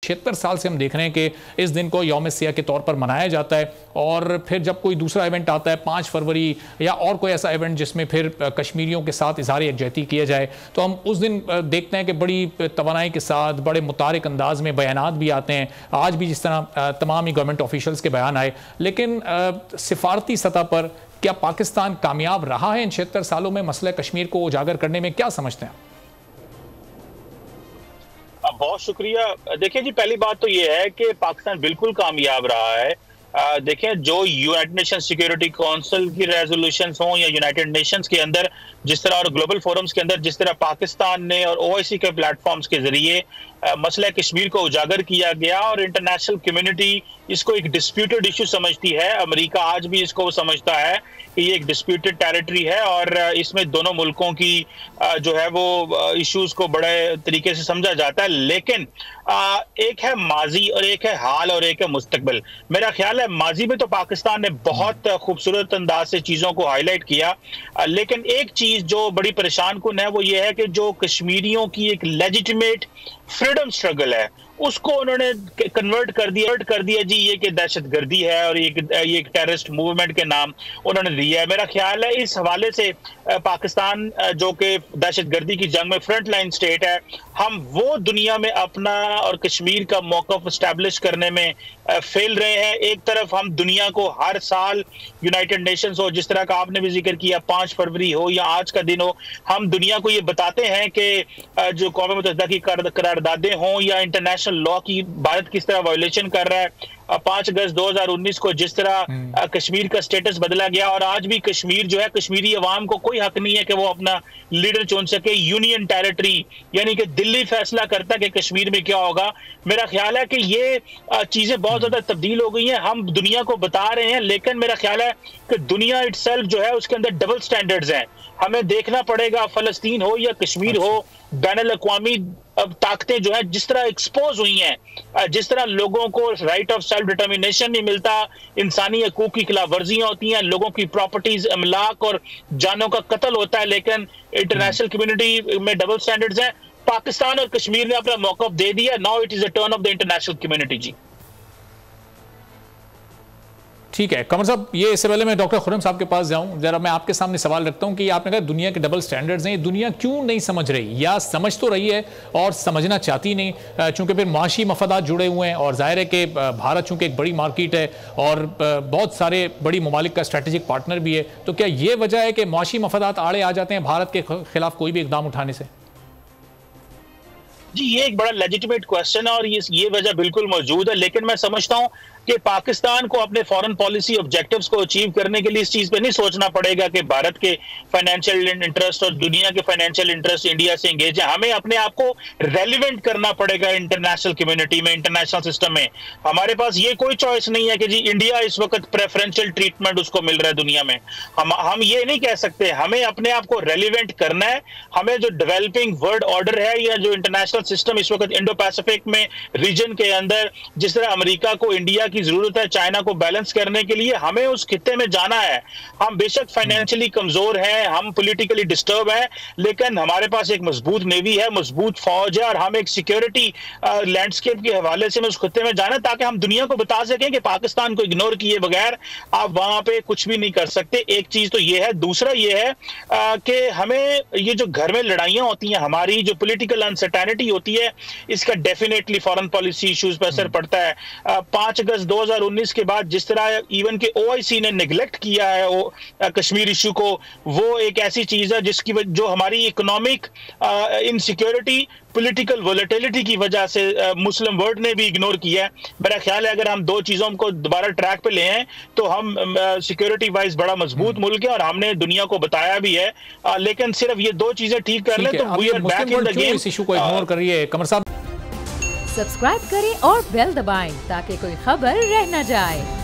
76 साल से हम देख रहे हैं कि इस दिन को यौम सियाह के तौर पर मनाया जाता है, और फिर जब कोई दूसरा इवेंट आता है 5 फरवरी या और कोई ऐसा इवेंट जिसमें फिर कश्मीरियों के साथ इज़हार यकजहती किया जाए, तो हम उस दिन देखते हैं कि बड़ी तवानाई के साथ बड़े मुतारिक अंदाज में बयानात भी आते हैं। आज भी जिस तरह तमाम ही गवर्नमेंट ऑफिशियल्स के बयान आए, लेकिन सिफारती सतह पर क्या पाकिस्तान कामयाब रहा है इन 76 सालों में मसला कश्मीर को उजागर करने में? क्या समझते हैं? बहुत शुक्रिया। देखिए जी, पहली बात तो ये है कि पाकिस्तान बिल्कुल कामयाब रहा है। देखें, जो यूनाइटेड नेशन सिक्योरिटी काउंसिल की रेजोल्यूशंस हों या यूनाइटेड नेशंस के अंदर जिस तरह और ग्लोबल फोरम्स के अंदर जिस तरह पाकिस्तान ने और ओआईसी के प्लेटफॉर्म्स के जरिए मसला कश्मीर को उजागर किया गया और इंटरनेशनल कम्युनिटी इसको एक डिस्प्यूटेड इशू समझती है। अमेरिका आज भी इसको समझता है कि ये एक डिस्प्यूटेड टेरिटरी है और इसमें दोनों मुल्कों की जो है वो इश्यूज को बड़े तरीके से समझा जाता है। लेकिन एक है माजी और एक है हाल और एक है मुस्तकबिल। मेरा ख्याल है माजी में तो पाकिस्तान ने बहुत खूबसूरत अंदाज से चीज़ों को हाईलाइट किया, लेकिन एक चीज़ जो बड़ी परेशान कुन है वो ये है कि जो कश्मीरियों की एक लेजिटिमेट फ्रीडम स्ट्रगल है उसको उन्होंने कन्वर्ट कर दिया जी ये कि दहशतगर्दी है और ये एक टेररिस्ट मूवमेंट के नाम उन्होंने दिया है। मेरा ख्याल है इस हवाले से पाकिस्तान जो कि दहशतगर्दी की जंग में फ्रंट लाइन स्टेट है, हम वो दुनिया में अपना और कश्मीर का मौक़िफ़ एस्टैब्लिश करने में फेल रहे हैं। एक तरफ हम दुनिया को हर साल यूनाइटेड नेशंस हो, जिस तरह का आपने भी जिक्र किया 5 फरवरी हो या आज का दिन हो, हम दुनिया को ये बताते हैं कि जो कौम मुत्तहिदा की करारदादें हों या इंटरनेशनल लॉ की भारत किस तरह वायोलेशन कर रहा है। 5 अगस्त 2019 को जिस तरह कश्मीर का स्टेटस बदला गया और आज भी कश्मीर जो है, कश्मीरी अवाम को कोई हक नहीं है कि वो अपना लीडर चुन सके। यूनियन टेरिटरी यानी कि दिल्ली फैसला करता है कि कश्मीर में क्या होगा। मेरा ख्याल है कि ये चीजें बहुत ज्यादा तब्दील हो गई हैं। हम दुनिया को बता रहे हैं, लेकिन मेरा ख्याल है कि दुनिया इटसेल्फ जो है उसके अंदर डबल स्टैंडर्ड्स हैं। हमें देखना पड़ेगा, फलस्तीन हो या कश्मीर हो, बैनुल अक़वामी ताकतें जो है जिस तरह एक्सपोज हुई हैं, जिस तरह लोगों को राइट ऑफ सेल्फ डिटर्मिनेशन नहीं मिलता, इंसानी हकूक की खिलाफ वर्जियां होती हैं, लोगों की प्रॉपर्टीज अमलाक और जानों का कत्ल होता है, लेकिन इंटरनेशनल कम्युनिटी में डबल स्टैंडर्ड्स हैं। पाकिस्तान और कश्मीर ने अपना मौक़िफ़ दे दिया। Now it is a turn of the international community. जी ठीक है कमर साहब, ये इससे पहले मैं डॉक्टर खुर्रम साहब के पास जाऊं, जरा मैं आपके सामने सवाल रखता हूं कि आपने कहा दुनिया के डबल स्टैंडर्ड्स हैं, ये दुनिया क्यों नहीं समझ रही या समझ तो रही है और समझना चाहती नहीं, चूंकि फिर माशी मफादात जुड़े हुए हैं और जाहिर है कि भारत चूंकि एक बड़ी मार्केट है और बहुत सारे बड़ी ममालिक का स्ट्रेटेजिक पार्टनर भी है, तो क्या ये वजह है कि माशी मफादात आड़े आ जाते हैं भारत के खिलाफ कोई भी इकदाम उठाने से? जी, ये एक बड़ा लेजिटिमेट क्वेश्चन है और ये वजह बिल्कुल मौजूद है, लेकिन मैं समझता हूं कि पाकिस्तान को अपने फॉरेन पॉलिसी ऑब्जेक्टिव्स को अचीव करने के लिए इस चीज पे नहीं सोचना पड़ेगा कि भारत के फाइनेंशियल इंटरेस्ट और दुनिया के फाइनेंशियल इंटरेस्ट इंडिया से एंगेज है। हमें अपने आप को रेलिवेंट करना पड़ेगा इंटरनेशनल कम्युनिटी में, इंटरनेशनल सिस्टम में। हमारे पास ये कोई चॉइस नहीं है कि जी इंडिया इस वक्त प्रेफरेंशियल ट्रीटमेंट उसको मिल रहा है दुनिया में। हम ये नहीं कह सकते, हमें अपने आप को रेलिवेंट करना है। हमें जो डेवलपिंग वर्ल्ड ऑर्डर है या जो इंटरनेशनल सिस्टम इस वक्त इंडो पैसिफिक में रीजन के अंदर जिस तरह अमेरिका को इंडिया की जरूरत है चाइना को बैलेंस करने के लिए, हमें उस खित्ते में जाना है। हम बेशक फाइनेंशियली कमजोर हैं, हम पॉलिटिकली डिस्टर्ब हैं, लेकिन हमारे पास एक मजबूत नेवी है, मजबूत फौज है और हम एक सिक्योरिटी लैंडस्केप के हवाले से उस खित्ते में जाना ताकि हम दुनिया को बता सकें कि पाकिस्तान को इग्नोर किए बगैर आप वहां पे कुछ भी नहीं कर सकते। एक चीज तो ये है। दूसरा ये है कि हमें ये जो घर में लड़ाइयां होती हैं, हमारी जो पॉलिटिकल अनसर्टेनिटी होती है, इसका डेफिनेटली फॉरेन पॉलिसी इश्यूज पर असर पड़ता है। 5 अगस्त 2019 के बाद जिस तरह इवन के ओआईसी ने निगलेक्ट किया है कश्मीर इशू को, वो एक ऐसी चीज है जिसकी जो हमारी इकोनॉमिक इनसिक्योरिटी, पॉलिटिकल वोलेटिलिटी की वजह से मुस्लिम वर्ल्ड ने भी इग्नोर किया है। मेरा ख्याल है अगर हम दो चीजों को दोबारा ट्रैक पे ले आए तो हम सिक्योरिटी वाइज बड़ा मजबूत मुल्क है और हमने दुनिया को बताया भी है, लेकिन सिर्फ ये दो चीजें ठीक कर ले तो we are back in the game. इस इशू को इग्नोर कर रही है कमर साहब। सब्सक्राइब करें और बेल दबाएं ताकि कोई खबर रह न जाए।